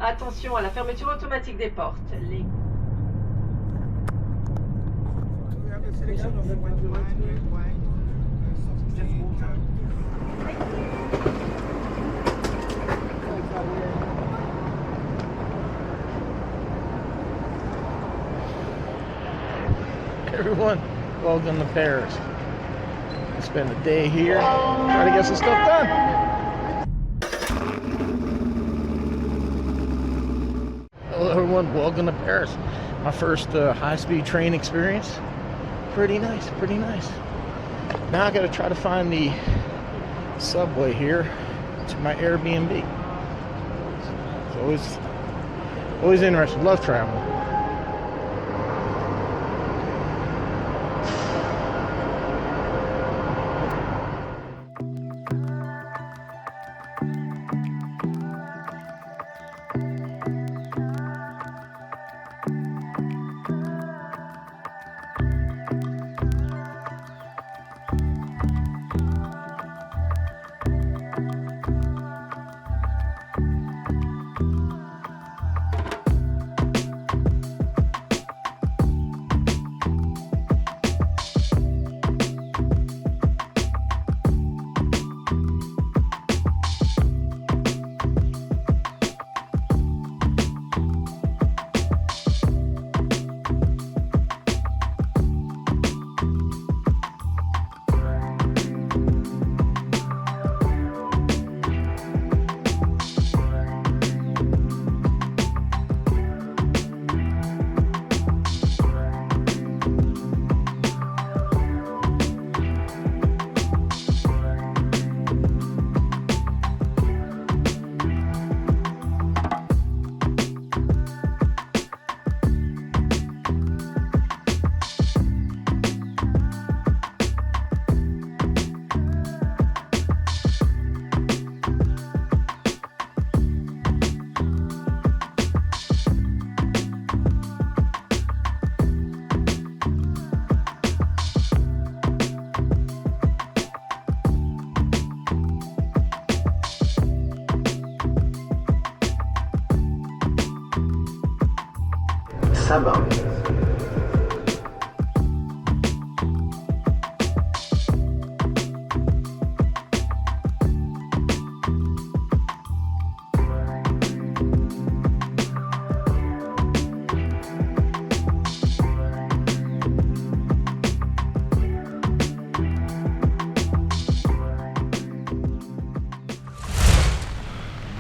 Attention à la fermeture automatique des portes. Everyone, welcome to Paris. I spend a day here, try to get some stuff done. Hello everyone, welcome to Paris. My first high-speed train experience. Pretty nice, pretty nice. Now I gotta try to find the subway here to my Airbnb. It's always interesting, love traveling.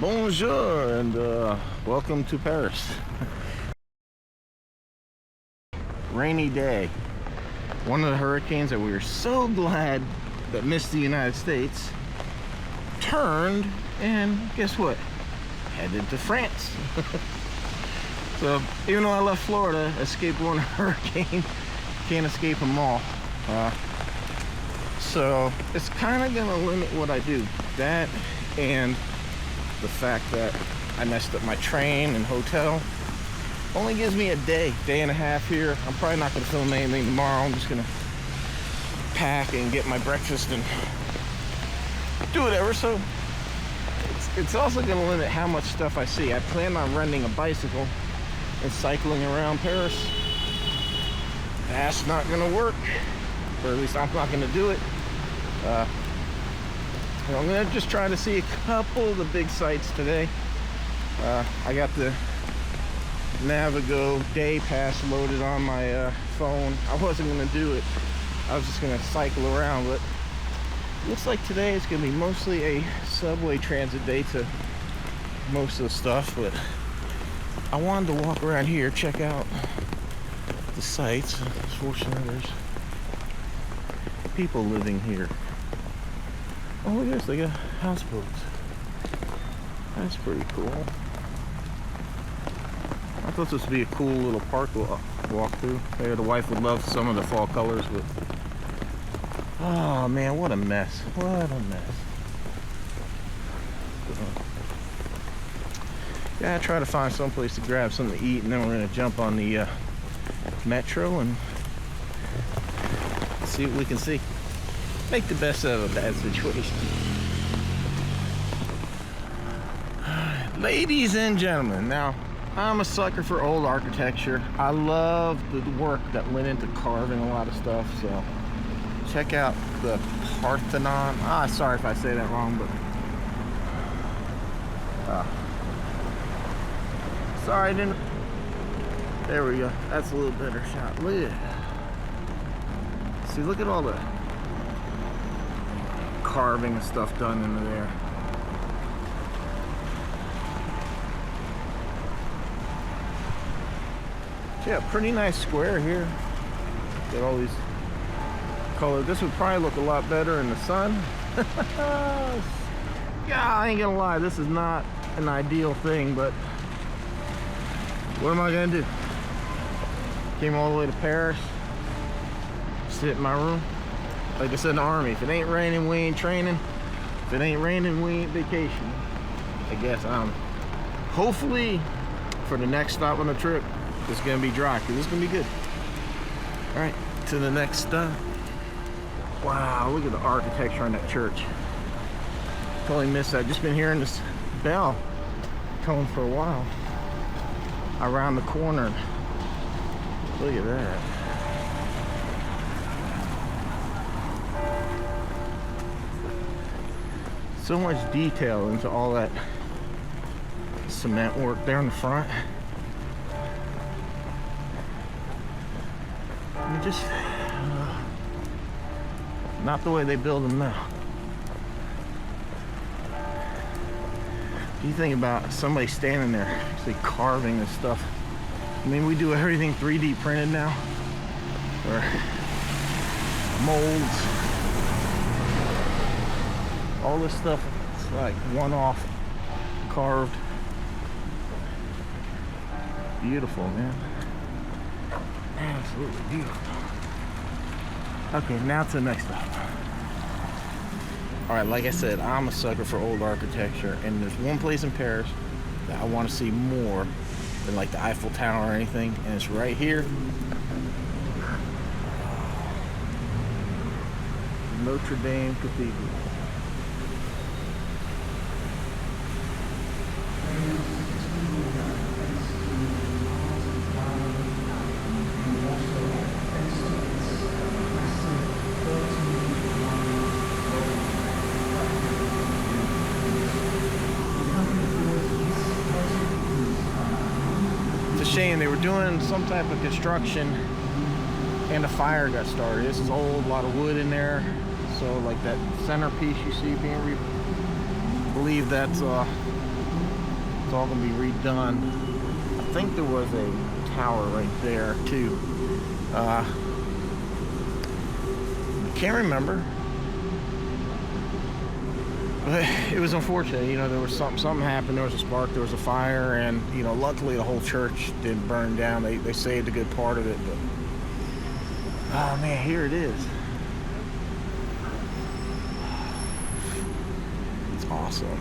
Bonjour and welcome to Paris. Rainy day. One of the hurricanes that we were so glad that missed the United States turned and guess what? Headed to France. So even though I left Florida, escaped one hurricane, can't escape them all. So it's kind of gonna limit what I do. That and the fact that I messed up my train and hotel only gives me a day and a half here. I'm probably not going to film anything tomorrow. I'm just going to pack and get my breakfast and do whatever. So it's also going to limit how much stuff I see. I plan on renting a bicycle and cycling around Paris. That's not going to work, or at least I'm not going to do it. I'm going to just try to see a couple of the big sites today. I got the Navigo day pass loaded on my phone. I wasn't going to do it. I was just going to cycle around, but looks like today is going to be mostly a subway transit day to most of the stuff, but I wanted to walk around here, check out the sites. Fortunately, there's people living here. Oh, look at this, they got houseboats. That's pretty cool. I thought this would be a cool little park walk through. There, the wife would love some of the fall colors, but oh man, what a mess. What a mess. Yeah, try to find some place to grab something to eat, and then we're gonna jump on the metro and see what we can see. Make the best of a bad situation. Ladies and gentlemen, now I'm a sucker for old architecture. I love the work that went into carving a lot of stuff. So check out the Parthenon. Sorry if I say that wrong, but sorry I didn't. There we go. That's a little better shot. Look at it. See, look at all the carving and stuff done into there. Yeah, pretty nice square here. Got all these colors. This would probably look a lot better in the sun. Yeah, I ain't gonna lie, this is not an ideal thing, but what am I gonna do? Came all the way to Paris, sit in my room. Like I said in the Army, if it ain't raining, we ain't training. If it ain't raining, we ain't vacationing. I guess hopefully for the next stop on the trip, it's gonna be dry, because it's gonna be good. All right, to the next stop. Wow, look at the architecture on that church. Totally missed that. Just been hearing this bell tone for a while. Around the corner. Look at that. So much detail into all that cement work there in the front. Just not the way they build them now. You think about somebody standing there actually carving this stuff. I mean, we do everything 3D printed now, or molds. All this stuff is like one-off carved. Beautiful, man. Absolutely beautiful. Okay, now to the next stop. All right, like I said, I'm a sucker for old architecture, and there's one place in Paris that I want to see more than like the Eiffel Tower or anything, and it's right here. Notre Dame Cathedral. Shame they were doing some type of construction and a fire got started. This is old, a lot of wood in there, so like that centerpiece you see being I believe that's it's all gonna be redone. I think there was a tower right there too. I can't remember, but it was unfortunate. You know, there was something happened. There was a spark, there was a fire, and you know, luckily the whole church didn't burn down. They saved a good part of it, but oh man, here it is. It's awesome.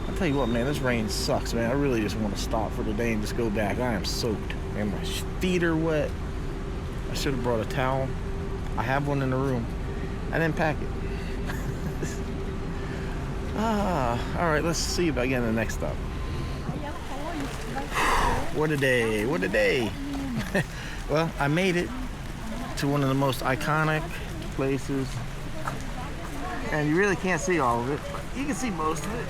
I'll tell you what, man, this rain sucks, man. I really just want to stop for the day and just go back. I am soaked, and my feet are wet. I should have brought a towel. I have one in the room. I didn't pack it. All right, let's see if I get the next stop. What a day, what a day. Well, I made it to one of the most iconic places, and you really can't see all of it, but you can see most of it.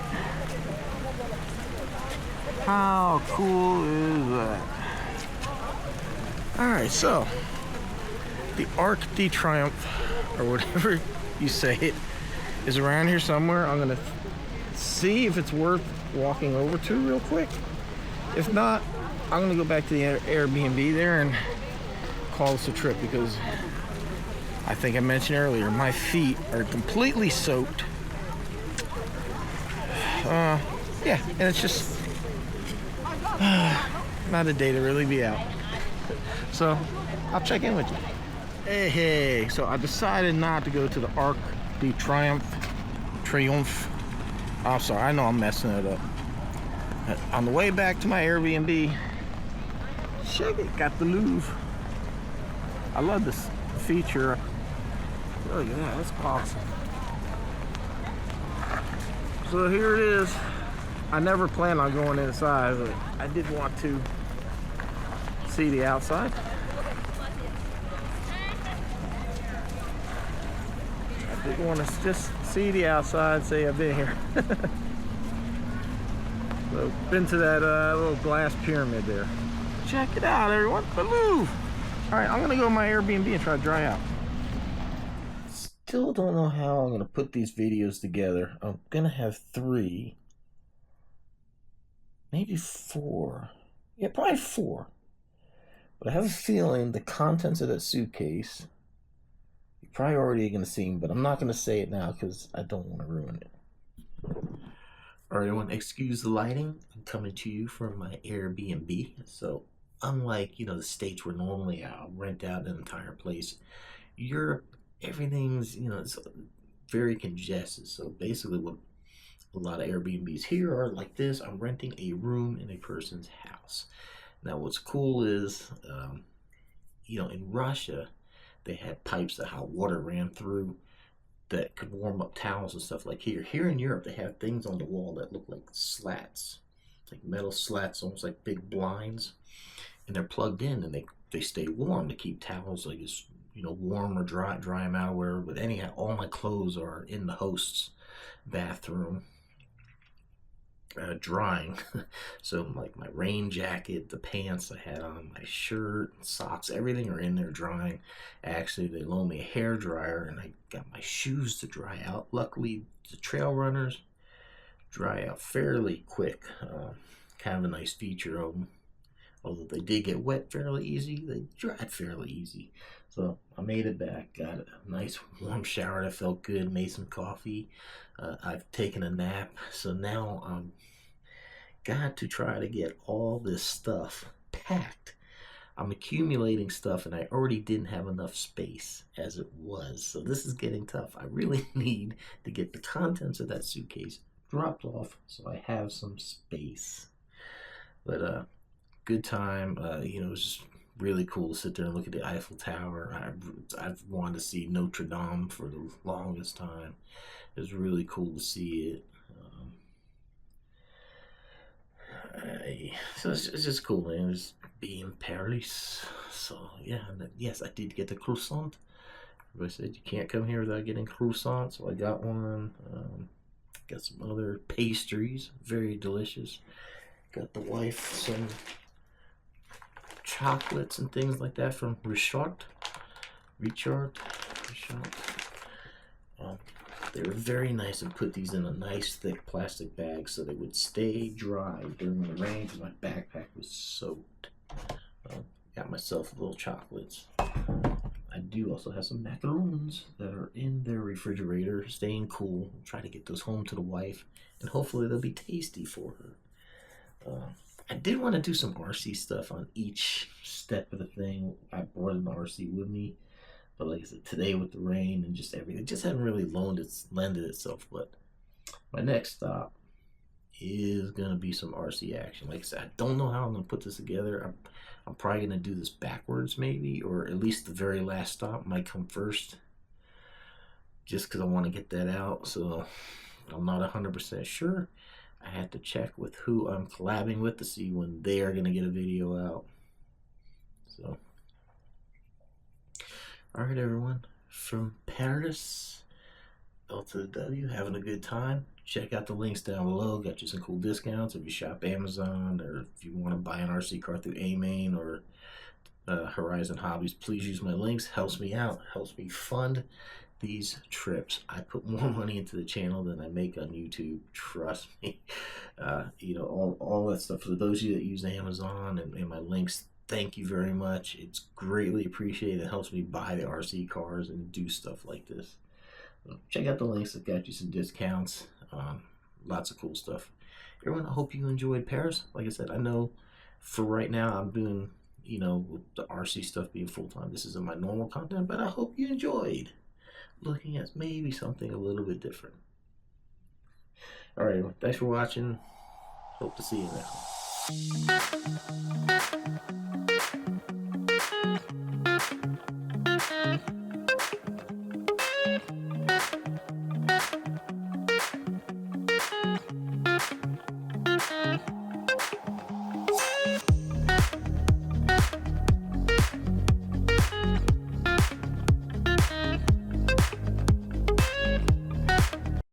How cool is that? All right, so the Arc de Triomphe, or whatever you say it, is around here somewhere. I'm gonna see if it's worth walking over to real quick. If not, I'm gonna go back to the Airbnb there and call this a trip, because I think I mentioned earlier, my feet are completely soaked. Yeah, and it's just not a day to really be out. So I'll check in with you. Hey, so I decided not to go to the Arc de Triomphe. I'm sorry, I know I'm messing it up. On the way back to my Airbnb, check it, got the Louvre. I love this feature. Look at that, that's awesome. So here it is. I never plan on going inside, but I did want to see the outside. I did want to just see the outside, say I've been here. So, been to that little glass pyramid there. Check it out, everyone. Move! All right, I'm gonna go to my Airbnb and try to dry out. Still don't know how I'm gonna put these videos together. I'm gonna have 3, maybe 4. Yeah, probably 4. But I have a feeling the contents of that suitcase, you're probably already gonna see them, but I'm not gonna say it now because I don't want to ruin it. All right, everyone, excuse the lighting. I'm coming to you from my Airbnb. So unlike, the States where normally I'll rent out an entire place, Europe, everything's, it's very congested. So basically what a lot of Airbnbs here are like this. I'm renting a room in a person's house. Now what's cool is, in Russia, they had pipes that hot water ran through that could warm up towels and stuff like here. Here in Europe, they have things on the wall that look like slats, like metal slats, almost like big blinds, and they're plugged in, and they stay warm to keep towels like this, warm or dry them out wherever. But anyhow, all my clothes are in the host's bathroom, drying. So like my rain jacket, the pants I had on, my shirt, socks, everything are in there drying. Actually, they loaned me a hair dryer, and I got my shoes to dry out. Luckily, the trail runners dry out fairly quick. Kind of a nice feature of them. Although they did get wet fairly easy, they dried fairly easy. So I made it back, got a nice warm shower that felt good, made some coffee. I've taken a nap, so now I'm got to try to get all this stuff packed. I'm accumulating stuff, and I already didn't have enough space as it was. So this is getting tough. I really need to get the contents of that suitcase dropped off so I have some space. But good time. It was just really cool to sit there and look at the Eiffel Tower. I've wanted to see Notre Dame for the longest time. It was really cool to see it. So it's just cool, man. Just being in Paris. So yeah, and yes, I did get the croissant. Everybody said you can't come here without getting croissant, so I got one. Got some other pastries, very delicious. Got the wife some chocolates and things like that from Richard. They were very nice and put these in a nice thick plastic bag so they would stay dry during the rain because my backpack was soaked. Got myself little chocolates. I do also have some macaroons that are in their refrigerator, staying cool. I'll try to get those home to the wife, and hopefully they'll be tasty for her. I did want to do some RC stuff on each step of the thing. I brought an RC with me, but like I said, today with the rain and just everything, it just hadn't really lended itself. But my next stop is going to be some RC action. Like I said, I don't know how I'm going to put this together. I'm probably going to do this backwards maybe, or at least the very last stop might come first, just because I want to get that out. So I'm not 100% sure. I had to check with who I'm collabing with to see when they are going to get a video out. So, alright everyone, from Paris, L to the W, having a good time. Check out the links down below. Got you some cool discounts if you shop Amazon, or if you want to buy an RC car through AMAIN or Horizon Hobbies. Please use my links. Helps me out. Helps me fund these trips. I put more money into the channel than I make on YouTube. Trust me. All that stuff. For those of you that use Amazon and my links, thank you very much. It's greatly appreciated. It helps me buy the RC cars and do stuff like this. So check out the links. I've got you some discounts. Lots of cool stuff. Everyone, I hope you enjoyed Paris. Like I said, I know for right now I'm doing, with the RC stuff being full-time, this isn't my normal content, but I hope you enjoyed looking at maybe something a little bit different. Alright, thanks for watching. Hope to see you now.